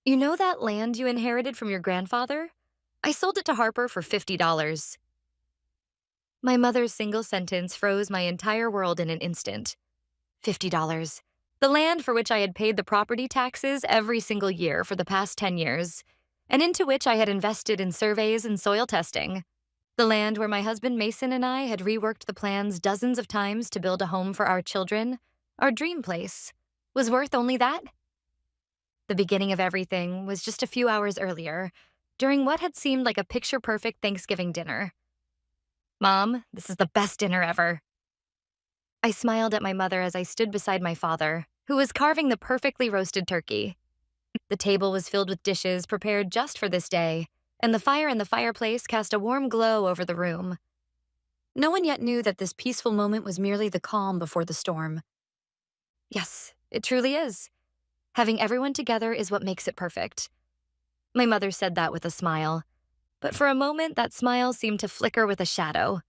You know that land you inherited from your grandfather? I sold it to Harper for $50. My mother's single sentence froze my entire world in an instant. $50. The land for which I had paid the property taxes every single year for the past 10 years, and into which I had invested in surveys and soil testing. The land where my husband Mason and I had reworked the plans dozens of times to build a home for our children, our dream place, was worth only that? The beginning of everything was just a few hours earlier, during what had seemed like a picture perfect Thanksgiving dinner. Mom, this is the best dinner ever. I smiled at my mother as I stood beside my father, who was carving the perfectly roasted turkey. The table was filled with dishes prepared just for this day, and the fire in the fireplace cast a warm glow over the room. No one yet knew that this peaceful moment was merely the calm before the storm. Yes, it truly is. Having everyone together is what makes it perfect. My mother said that with a smile, but for a moment that smile seemed to flicker with a shadow.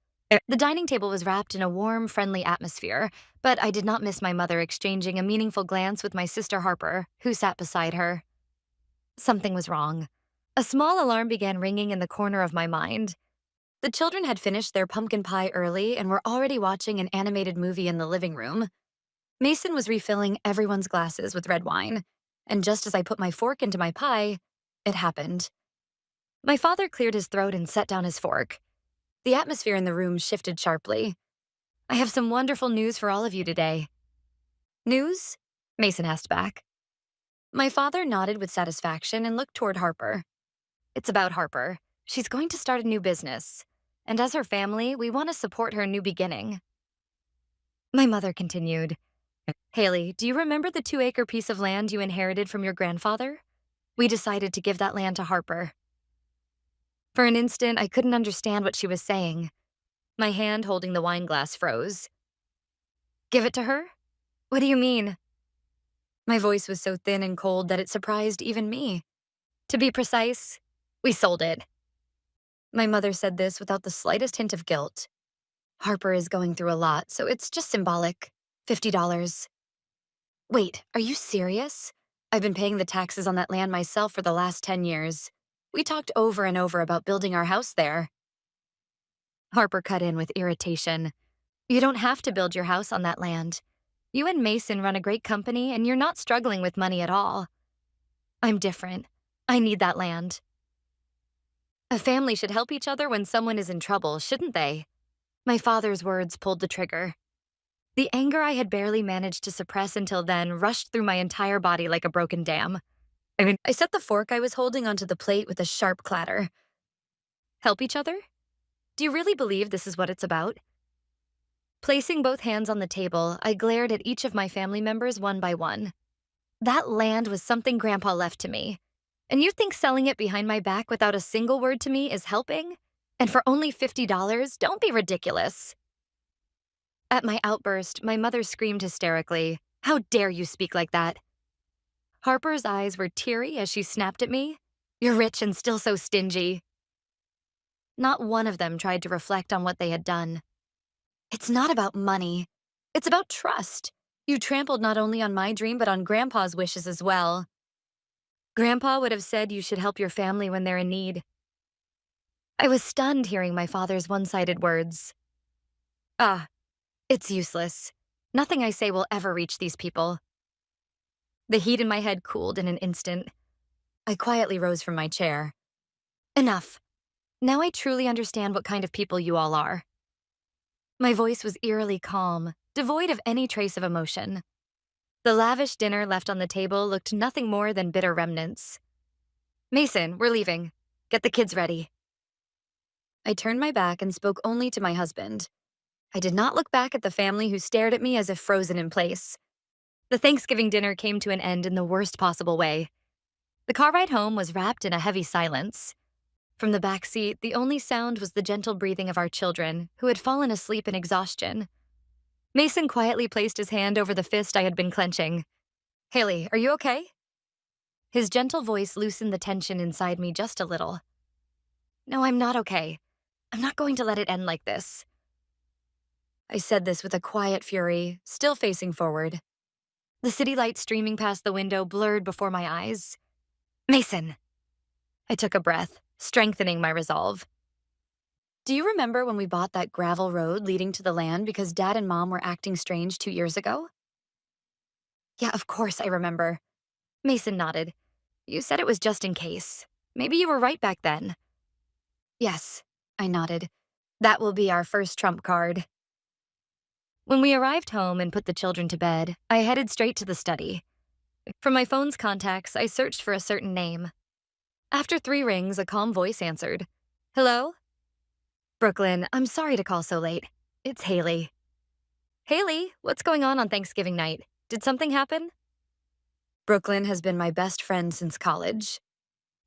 The dining table was wrapped in a warm, friendly atmosphere, but I did not miss my mother exchanging a meaningful glance with my sister Harper, who sat beside her. Something was wrong. A small alarm began ringing in the corner of my mind. The children had finished their pumpkin pie early and were already watching an animated movie in the living room. Mason was refilling everyone's glasses with red wine, and just as I put my fork into my pie, it happened. My father cleared his throat and set down his fork. The atmosphere in the room shifted sharply. I have some wonderful news for all of you today. News? Mason asked back. My father nodded with satisfaction and looked toward Harper. It's about Harper. She's going to start a new business. And as her family, we want to support her new beginning. My mother continued. Haley, do you remember the 2-acre piece of land you inherited from your grandfather? We decided to give that land to Harper. For an instant, I couldn't understand what she was saying. My hand holding the wine glass froze. Give it to her? What do you mean? My voice was so thin and cold that it surprised even me. To be precise, we sold it. My mother said this without the slightest hint of guilt. Harper is going through a lot, so it's just symbolic. $50. Wait, are you serious? I've been paying the taxes on that land myself for the last 10 years. We talked over and over about building our house there. Harper cut in with irritation. You don't have to build your house on that land. You and Mason run a great company, and you're not struggling with money at all. I'm different. I need that land. A family should help each other when someone is in trouble, shouldn't they? My father's words pulled the trigger. The anger I had barely managed to suppress until then rushed through my entire body like a broken dam. I set the fork I was holding onto the plate with a sharp clatter. Help each other? Do you really believe this is what it's about? Placing both hands on the table, I glared at each of my family members one by one. That land was something Grandpa left to me. And you think selling it behind my back without a single word to me is helping? And for only $50? Don't be ridiculous. At my outburst, my mother screamed hysterically, How dare you speak like that? Harper's eyes were teary as she snapped at me. You're rich and still so stingy. Not one of them tried to reflect on what they had done. It's not about money. It's about trust. You trampled not only on my dream, but on Grandpa's wishes as well. Grandpa would have said you should help your family when they're in need. I was stunned hearing my father's one-sided words. Ah, it's useless. Nothing I say will ever reach these people. The heat in my head cooled in an instant. I quietly rose from my chair. Enough. Now I truly understand what kind of people you all are. My voice was eerily calm, devoid of any trace of emotion. The lavish dinner left on the table looked nothing more than bitter remnants. Mason, we're leaving. Get the kids ready. I turned my back and spoke only to my husband. I did not look back at the family who stared at me as if frozen in place. The Thanksgiving dinner came to an end in the worst possible way. The car ride home was wrapped in a heavy silence. From the back seat, the only sound was the gentle breathing of our children, who had fallen asleep in exhaustion. Mason quietly placed his hand over the fist I had been clenching. Haley, are you okay? His gentle voice loosened the tension inside me just a little. No, I'm not okay. I'm not going to let it end like this. I said this with a quiet fury, still facing forward. The city lights streaming past the window blurred before my eyes. Mason. I took a breath, strengthening my resolve. Do you remember when we bought that gravel road leading to the land because Dad and Mom were acting strange 2 years ago? Yeah, of course I remember. Mason nodded. You said it was just in case. Maybe you were right back then. Yes, I nodded. That will be our first trump card. When we arrived home and put the children to bed, I headed straight to the study. From my phone's contacts, I searched for a certain name. After 3 rings, a calm voice answered. Hello? Brooklyn, I'm sorry to call so late. It's Haley. Haley, what's going on Thanksgiving night? Did something happen? Brooklyn has been my best friend since college.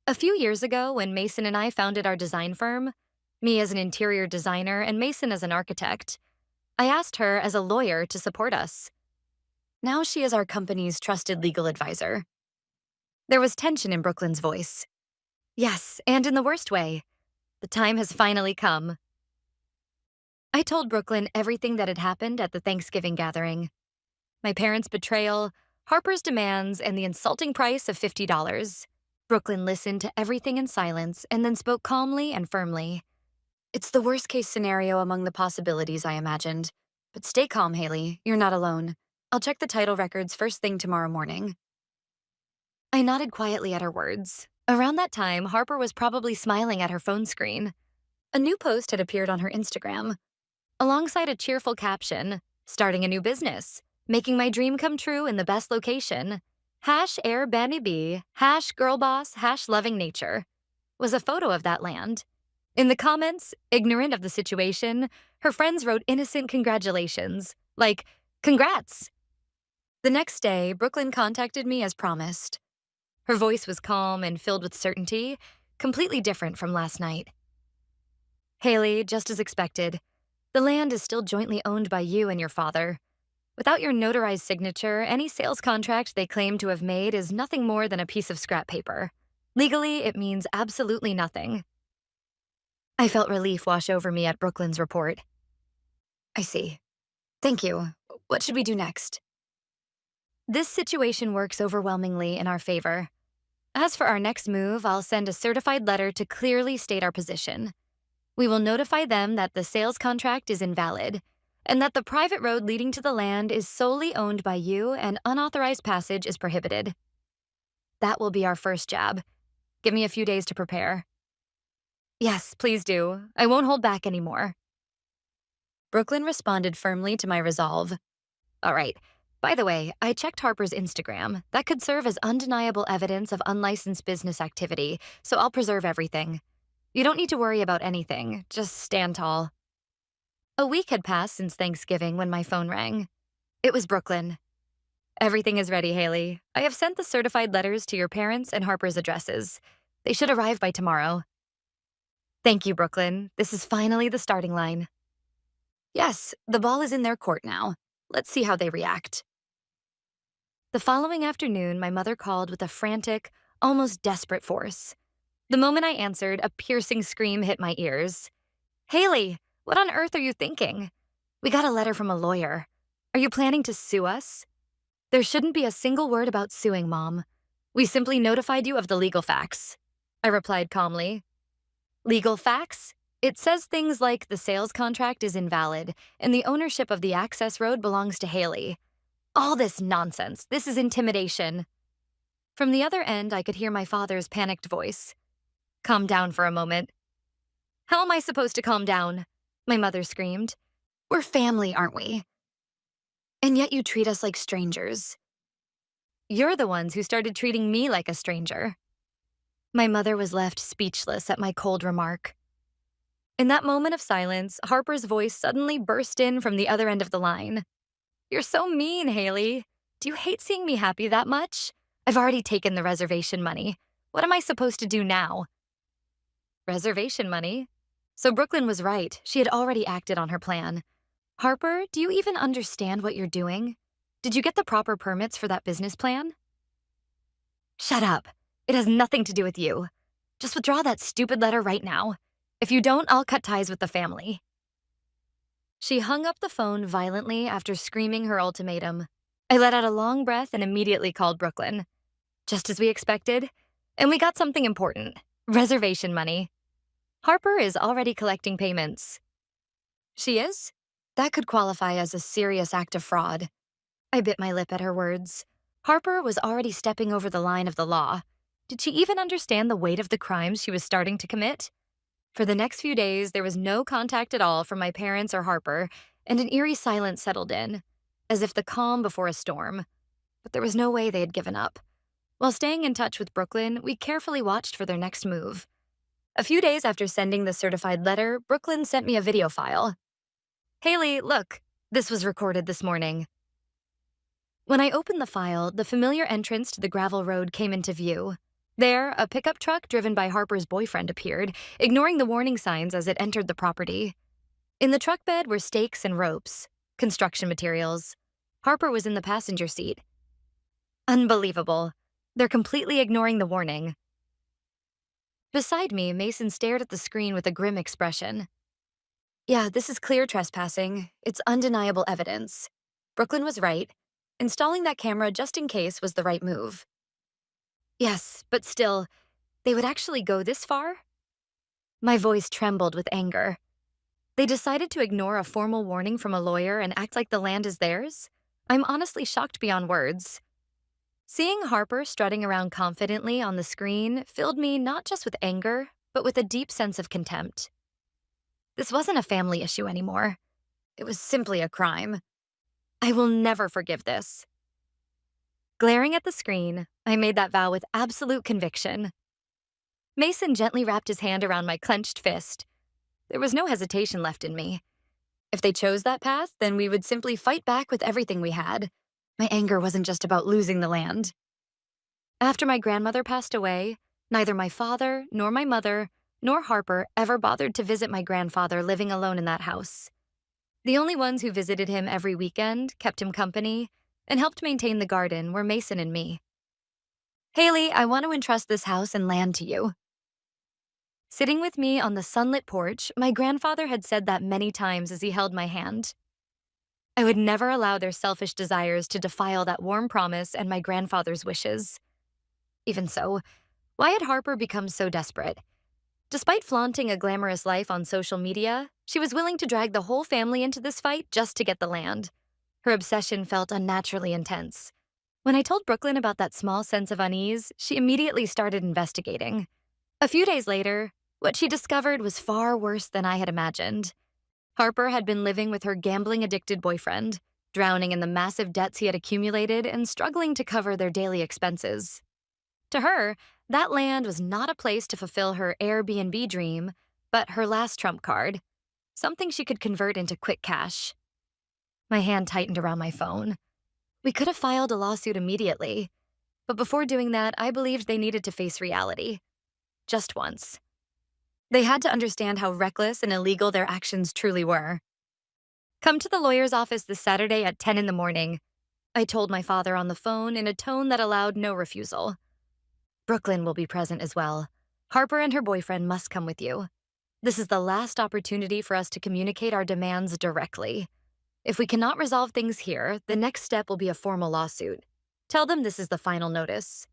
A few years ago, when Mason and I founded our design firm, me as an interior designer and Mason as an architect, I asked her as a lawyer to support us. Now she is our company's trusted legal advisor. There was tension in Brooklyn's voice. Yes, and in the worst way. The time has finally come. I told Brooklyn everything that had happened at the Thanksgiving gathering. My parents' betrayal, Harper's demands, and the insulting price of $50. Brooklyn listened to everything in silence and then spoke calmly and firmly. It's the worst case scenario among the possibilities I imagined. But stay calm, Haley. You're not alone. I'll check the title records first thing tomorrow morning. I nodded quietly at her words. Around that time, Harper was probably smiling at her phone screen. A new post had appeared on her Instagram, alongside a cheerful caption, starting a new business, making my dream come true in the best location. #Airbnb, #girlboss, #loving nature, was a photo of that land. In the comments, ignorant of the situation, her friends wrote innocent congratulations, like, congrats. The next day, Brooklyn contacted me as promised. Her voice was calm and filled with certainty, completely different from last night. Haley, just as expected, the land is still jointly owned by you and your father. Without your notarized signature, any sales contract they claim to have made is nothing more than a piece of scrap paper. Legally, it means absolutely nothing. I felt relief wash over me at Brooklyn's report. I see. Thank you. What should we do next? This situation works overwhelmingly in our favor. As for our next move, I'll send a certified letter to clearly state our position. We will notify them that the sales contract is invalid, and that the private road leading to the land is solely owned by you and unauthorized passage is prohibited. That will be our first jab. Give me a few days to prepare. Yes, please do. I won't hold back anymore. Brooklyn responded firmly to my resolve. All right. By the way, I checked Harper's Instagram. That could serve as undeniable evidence of unlicensed business activity, so I'll preserve everything. You don't need to worry about anything. Just stand tall. A week had passed since Thanksgiving when my phone rang. It was Brooklyn. Everything is ready, Haley. I have sent the certified letters to your parents and Harper's addresses. They should arrive by tomorrow. Thank you, Brooklyn. This is finally the starting line. Yes, the ball is in their court now. Let's see how they react. The following afternoon, my mother called with a frantic, almost desperate force. The moment I answered, a piercing scream hit my ears. Haley, what on earth are you thinking? We got a letter from a lawyer. Are you planning to sue us? There shouldn't be a single word about suing, Mom. We simply notified you of the legal facts. I replied calmly. Legal facts? It says things like the sales contract is invalid and the ownership of the access road belongs to Haley. All this nonsense. This is intimidation. From the other end, I could hear my father's panicked voice. Calm down for a moment. How am I supposed to calm down? My mother screamed. We're family, aren't we? And yet you treat us like strangers. You're the ones who started treating me like a stranger. My mother was left speechless at my cold remark. In that moment of silence, Harper's voice suddenly burst in from the other end of the line. You're so mean, Haley. Do you hate seeing me happy that much? I've already taken the reservation money. What am I supposed to do now? Reservation money? So Brooklyn was right. She had already acted on her plan. Harper, do you even understand what you're doing? Did you get the proper permits for that business plan? Shut up. It has nothing to do with you. Just withdraw that stupid letter right now. If you don't, I'll cut ties with the family. She hung up the phone violently after screaming her ultimatum. I let out a long breath and immediately called Brooklyn. Just as we expected, And we got something important: reservation money. Harper is already collecting payments. She is? That could qualify as a serious act of fraud. I bit my lip at her words. Harper was already stepping over the line of the law. Did she even understand the weight of the crimes she was starting to commit? For the next few days, there was no contact at all from my parents or Harper, and an eerie silence settled in, as if the calm before a storm. But there was no way they had given up. While staying in touch with Brooklyn, we carefully watched for their next move. A few days after sending the certified letter, Brooklyn sent me a video file. "Haley, look, this was recorded this morning." When I opened the file, the familiar entrance to the gravel road came into view. There, a pickup truck driven by Harper's boyfriend appeared, ignoring the warning signs as it entered the property. In the truck bed were stakes and ropes, construction materials. Harper was in the passenger seat. Unbelievable. They're completely ignoring the warning. Beside me, Mason stared at the screen with a grim expression. "Yeah, this is clear trespassing. It's undeniable evidence. Brooklyn was right. Installing that camera just in case was the right move." "Yes, but still, they would actually go this far?" My voice trembled with anger. They decided to ignore a formal warning from a lawyer and act like the land is theirs? I'm honestly shocked beyond words. Seeing Harper strutting around confidently on the screen filled me not just with anger, but with a deep sense of contempt. This wasn't a family issue anymore. It was simply a crime. I will never forgive this. Glaring at the screen, I made that vow with absolute conviction. Mason gently wrapped his hand around my clenched fist. There was no hesitation left in me. If they chose that path, then we would simply fight back with everything we had. My anger wasn't just about losing the land. After my grandmother passed away, neither my father, nor my mother, nor Harper ever bothered to visit my grandfather living alone in that house. The only ones who visited him every weekend, kept him company, and helped maintain the garden were Mason and me. "Haley, I want to entrust this house and land to you." Sitting with me on the sunlit porch, my grandfather had said that many times as he held my hand. I would never allow their selfish desires to defile that warm promise and my grandfather's wishes. Even so, why had Harper become so desperate? Despite flaunting a glamorous life on social media, she was willing to drag the whole family into this fight just to get the land. Her obsession felt unnaturally intense. When I told Brooklyn about that small sense of unease, she immediately started investigating. A few days later, what she discovered was far worse than I had imagined. Harper had been living with her gambling-addicted boyfriend, drowning in the massive debts he had accumulated and struggling to cover their daily expenses. To her, that land was not a place to fulfill her Airbnb dream, but her last trump card, something she could convert into quick cash. My hand tightened around my phone. We could have filed a lawsuit immediately, but before doing that, I believed they needed to face reality. Just once. They had to understand how reckless and illegal their actions truly were. "Come to the lawyer's office this Saturday at 10 in the morning," I told my father on the phone in a tone that allowed no refusal. "Brooklyn will be present as well. Harper and her boyfriend must come with you. This is the last opportunity for us to communicate our demands directly. If we cannot resolve things here, the next step will be a formal lawsuit. Tell them this is the final notice."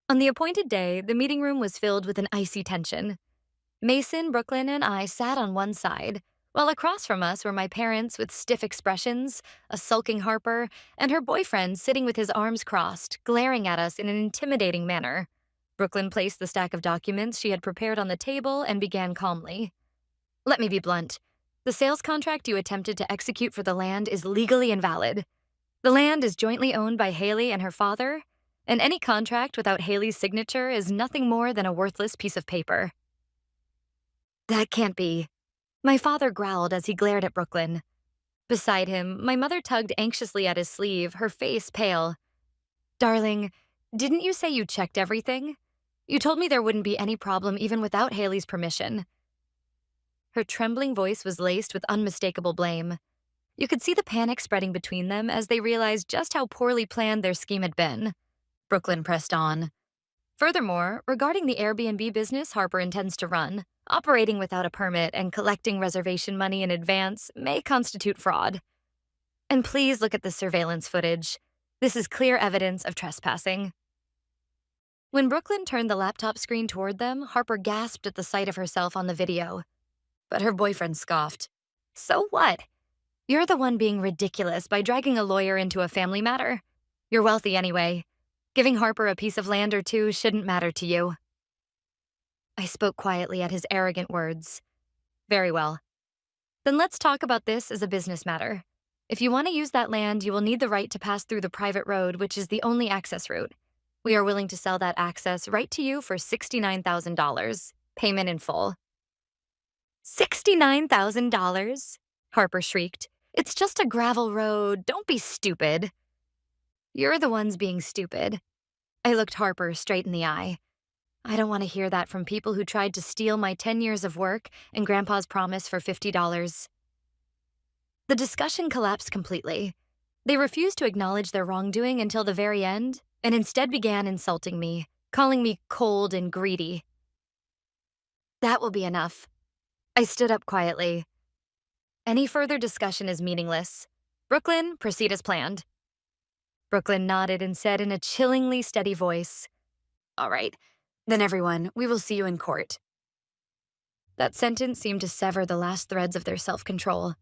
On the appointed day, the meeting room was filled with an icy tension. Mason, Brooklyn, and I sat on one side, while across from us were my parents with stiff expressions, a sulking Harper, and her boyfriend sitting with his arms crossed, glaring at us in an intimidating manner. Brooklyn placed the stack of documents she had prepared on the table and began calmly. "Let me be blunt. The sales contract you attempted to execute for the land is legally invalid. The land is jointly owned by Haley and her father, and any contract without Haley's signature is nothing more than a worthless piece of paper." "That can't be." My father growled as he glared at Brooklyn. Beside him, my mother tugged anxiously at his sleeve, her face pale. "Darling, didn't you say you checked everything? You told me there wouldn't be any problem even without Haley's permission." Her trembling voice was laced with unmistakable blame. You could see the panic spreading between them as they realized just how poorly planned their scheme had been. Brooklyn pressed on. "Furthermore, regarding the Airbnb business Harper intends to run, operating without a permit and collecting reservation money in advance may constitute fraud. And please look at the surveillance footage. This is clear evidence of trespassing." When Brooklyn turned the laptop screen toward them, Harper gasped at the sight of herself on the video. But her boyfriend scoffed. So what? You're the one being ridiculous by dragging a lawyer into a family matter. You're wealthy anyway. Giving Harper a piece of land or two shouldn't matter to you. I spoke quietly at his arrogant words. Very well. Then let's talk about this as a business matter. If you want to use that land, you will need the right to pass through the private road, which is the only access route. We are willing to sell that access right to you for $69,000, payment in full. $69,000? Harper shrieked. It's just a gravel road. Don't be stupid. You're the ones being stupid. I looked Harper straight in the eye. I don't want to hear that from people who tried to steal my 10 years of work and Grandpa's promise for $50. The discussion collapsed completely. They refused to acknowledge their wrongdoing until the very end, and instead began insulting me, calling me cold and greedy. That will be enough. I stood up quietly. Any further discussion is meaningless. Brooklyn, proceed as planned. Brooklyn nodded and said in a chillingly steady voice, All right, then everyone, we will see you in court. That sentence seemed to sever the last threads of their self-control.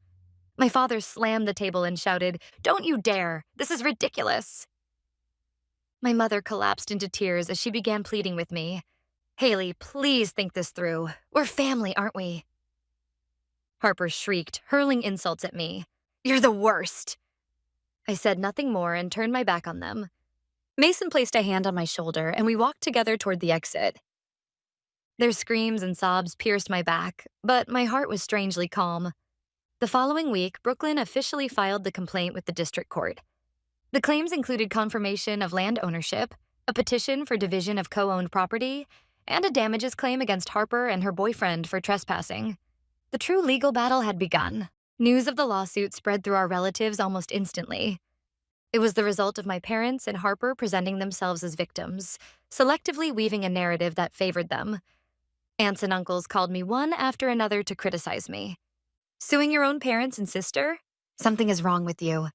My father slammed the table and shouted, Don't you dare! This is ridiculous! My mother collapsed into tears as she began pleading with me. Haley, please think this through. We're family, aren't we? Harper shrieked, hurling insults at me. You're the worst! I said nothing more and turned my back on them. Mason placed a hand on my shoulder and we walked together toward the exit. Their screams and sobs pierced my back, but my heart was strangely calm. The following week, Brooklyn officially filed the complaint with the district court. The claims included confirmation of land ownership, a petition for division of co-owned property, and a damages claim against Harper and her boyfriend for trespassing. The true legal battle had begun. News of the lawsuit spread through our relatives almost instantly. It was the result of my parents and Harper presenting themselves as victims, selectively weaving a narrative that favored them. Aunts and uncles called me one after another to criticize me. Suing your own parents and sister? Something is wrong with you.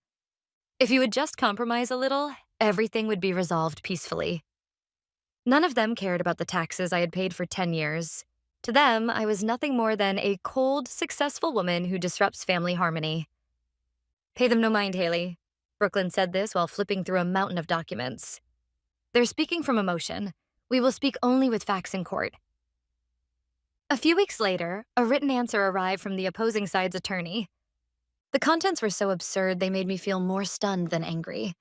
If you would just compromise a little, everything would be resolved peacefully. None of them cared about the taxes I had paid for 10 years. To them, I was nothing more than a cold, successful woman who disrupts family harmony. Pay them no mind, Haley. Brooklyn said this while flipping through a mountain of documents. They're speaking from emotion. We will speak only with facts in court. A few weeks later, a written answer arrived from the opposing side's attorney. The contents were so absurd they made me feel more stunned than angry.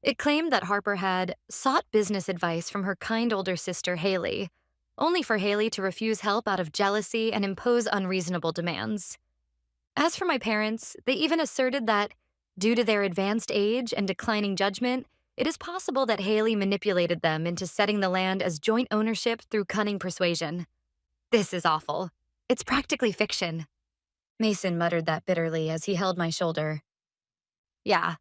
It claimed that Harper had sought business advice from her kind older sister, Haley, only for Haley to refuse help out of jealousy and impose unreasonable demands. As for my parents, they even asserted that, due to their advanced age and declining judgment, it is possible that Haley manipulated them into setting the land as joint ownership through cunning persuasion. This is awful. It's practically fiction. Mason muttered that bitterly as he held my shoulder. Yeah,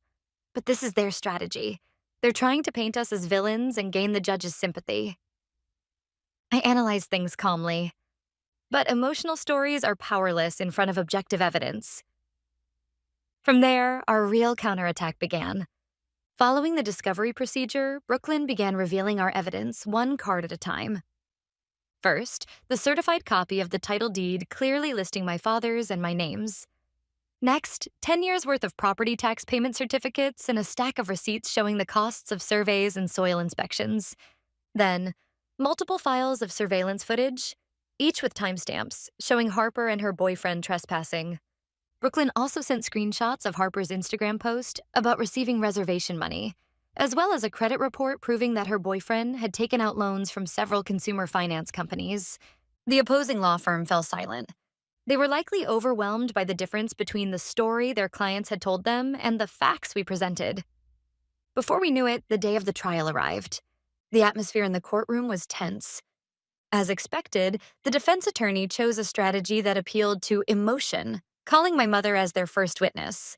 but this is their strategy. They're trying to paint us as villains and gain the judge's sympathy. I analyzed things calmly. But emotional stories are powerless in front of objective evidence. From there, our real counterattack began. Following the discovery procedure, Brooklyn began revealing our evidence one card at a time. First, the certified copy of the title deed clearly listing my father's and my names. Next, 10 years' worth of property tax payment certificates and a stack of receipts showing the costs of surveys and soil inspections. Then, multiple files of surveillance footage, each with timestamps, showing Harper and her boyfriend trespassing. Brooklyn also sent screenshots of Harper's Instagram post about receiving reservation money, as well as a credit report proving that her boyfriend had taken out loans from several consumer finance companies. The opposing law firm fell silent. They were likely overwhelmed by the difference between the story their clients had told them and the facts we presented. Before we knew it, the day of the trial arrived. The atmosphere in the courtroom was tense. As expected, the defense attorney chose a strategy that appealed to emotion, calling my mother as their first witness.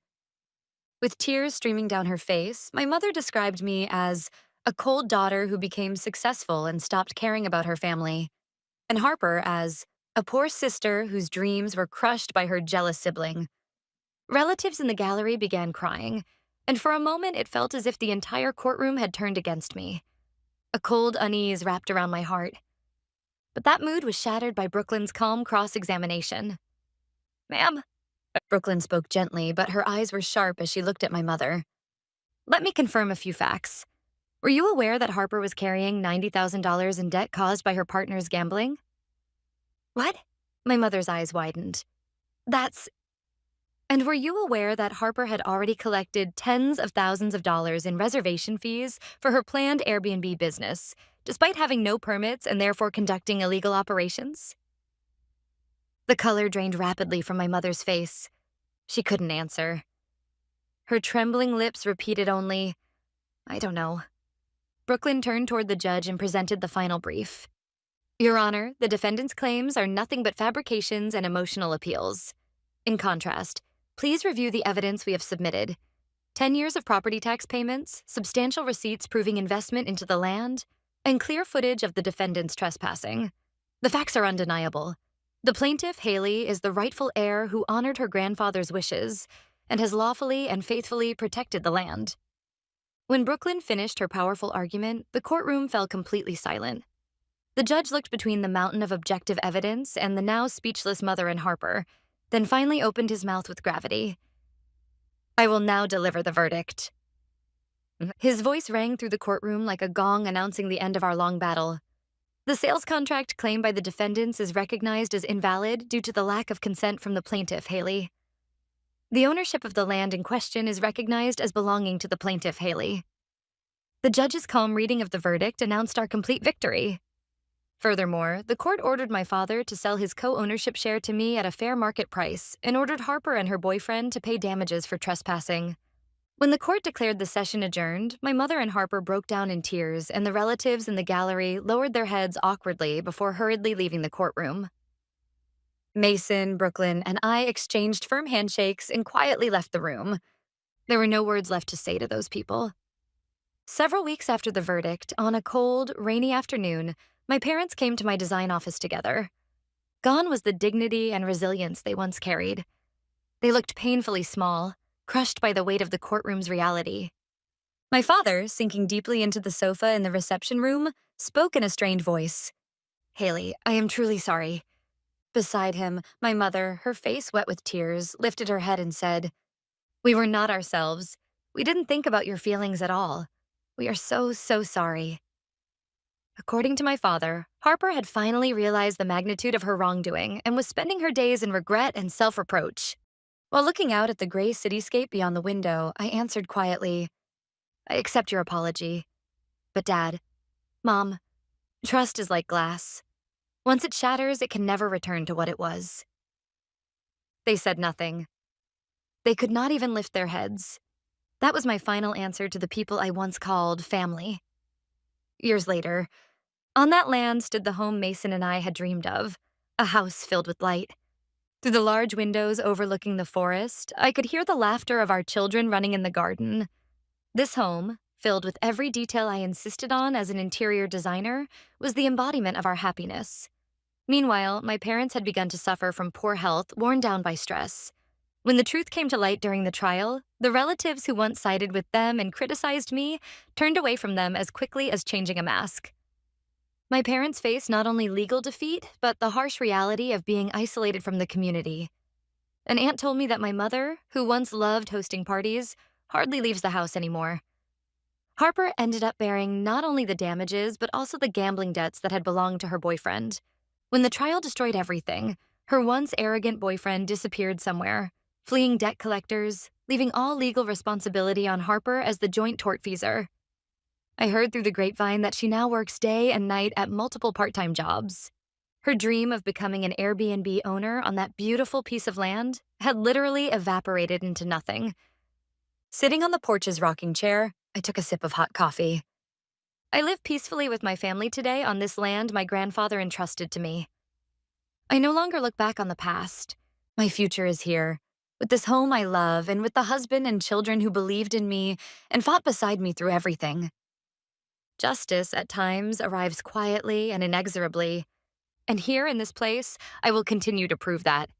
With tears streaming down her face, my mother described me as a cold daughter who became successful and stopped caring about her family, and Harper as a poor sister whose dreams were crushed by her jealous sibling. Relatives in the gallery began crying, and for a moment it felt as if the entire courtroom had turned against me. A cold unease wrapped around my heart. But that mood was shattered by Brooklyn's calm cross-examination. Ma'am, Brooklyn spoke gently, but her eyes were sharp as she looked at my mother. let me confirm a few facts. Were you aware that Harper was carrying $90,000 in debt caused by her partner's gambling? What? My mother's eyes widened. That's... And were you aware that Harper had already collected tens of thousands of dollars in reservation fees for her planned Airbnb business, despite having no permits and therefore conducting illegal operations? The color drained rapidly from my mother's face. She couldn't answer. Her trembling lips repeated only, I don't know. Brooklyn turned toward the judge and presented the final brief. Your Honor, the defendant's claims are nothing but fabrications and emotional appeals. In contrast, please review the evidence we have submitted. 10 years of property tax payments, substantial receipts proving investment into the land, and clear footage of the defendant's trespassing. The facts are undeniable. The plaintiff, Haley, is the rightful heir who honored her grandfather's wishes and has lawfully and faithfully protected the land. When Brooklyn finished her powerful argument, the courtroom fell completely silent. The judge looked between the mountain of objective evidence and the now speechless mother and Harper, then finally opened his mouth with gravity. I will now deliver the verdict. His voice rang through the courtroom like a gong announcing the end of our long battle. The sales contract claimed by the defendants is recognized as invalid due to the lack of consent from the plaintiff, Haley. The ownership of the land in question is recognized as belonging to the plaintiff, Haley. The judge's calm reading of the verdict announced our complete victory. Furthermore, the court ordered my father to sell his co-ownership share to me at a fair market price and ordered Harper and her boyfriend to pay damages for trespassing. When the court declared the session adjourned, my mother and Harper broke down in tears, and the relatives in the gallery lowered their heads awkwardly before hurriedly leaving the courtroom. Mason, Brooklyn, and I exchanged firm handshakes and quietly left the room. There were no words left to say to those people. Several weeks after the verdict, on a cold, rainy afternoon, my parents came to my design office together. Gone was the dignity and resilience they once carried. They looked painfully small, crushed by the weight of the courtroom's reality. My father, sinking deeply into the sofa in the reception room, spoke in a strained voice. Haley, I am truly sorry. Beside him, my mother, her face wet with tears, lifted her head and said, We were not ourselves. We didn't think about your feelings at all. We are so, so sorry. According to my father, Harper had finally realized the magnitude of her wrongdoing and was spending her days in regret and self-reproach. While looking out at the gray cityscape beyond the window, I answered quietly, I accept your apology. But Dad, Mom, trust is like glass. Once it shatters, it can never return to what it was. They said nothing. They could not even lift their heads. That was my final answer to the people I once called family. Years later, on that land stood the home Mason and I had dreamed of, a house filled with light. Through the large windows overlooking the forest, I could hear the laughter of our children running in the garden. This home, filled with every detail I insisted on as an interior designer, was the embodiment of our happiness. Meanwhile, my parents had begun to suffer from poor health, worn down by stress. When the truth came to light during the trial, the relatives who once sided with them and criticized me turned away from them as quickly as changing a mask. My parents faced not only legal defeat, but the harsh reality of being isolated from the community. An aunt told me that my mother, who once loved hosting parties, hardly leaves the house anymore. Harper ended up bearing not only the damages, but also the gambling debts that had belonged to her boyfriend. When the trial destroyed everything, her once arrogant boyfriend disappeared somewhere, fleeing debt collectors, leaving all legal responsibility on Harper as the joint tortfeasor. I heard through the grapevine that she now works day and night at multiple part-time jobs. Her dream of becoming an Airbnb owner on that beautiful piece of land had literally evaporated into nothing. Sitting on the porch's rocking chair, I took a sip of hot coffee. I live peacefully with my family today on this land my grandfather entrusted to me. I no longer look back on the past. My future is here, with this home I love and with the husband and children who believed in me and fought beside me through everything. Justice, at times, arrives quietly and inexorably. And here in this place, I will continue to prove that.